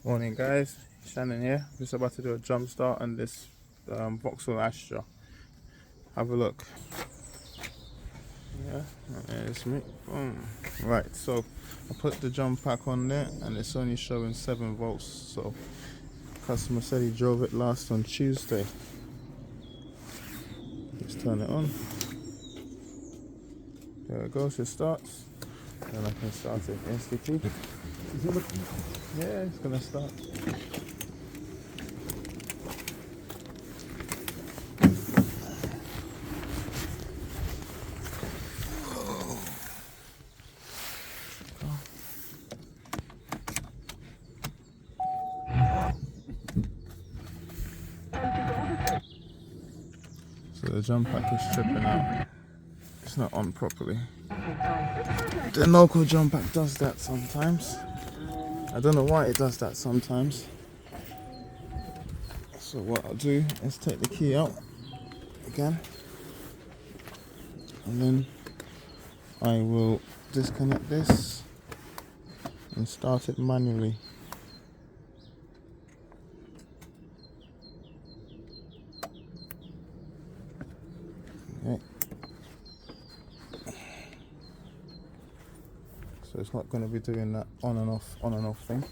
Morning guys, Shannon here. Just about to do a jump start on this Vauxhall Astra. Have a look. Yeah, there's me. Boom. Right, so I put the jump pack on there and it's only showing 7 volts. So customer said he drove it last on Tuesday. Let's turn it on. There it goes, it starts. And I can start it instantly. Yeah, it's gonna start. So the jump pack is tripping out. It's not on properly. The Noco jump pack does that sometimes. I don't know why it does that sometimes. So what I'll do is take the key out again, and then I will disconnect this and start it manually. Okay. So it's not going to be doing that on and off thing.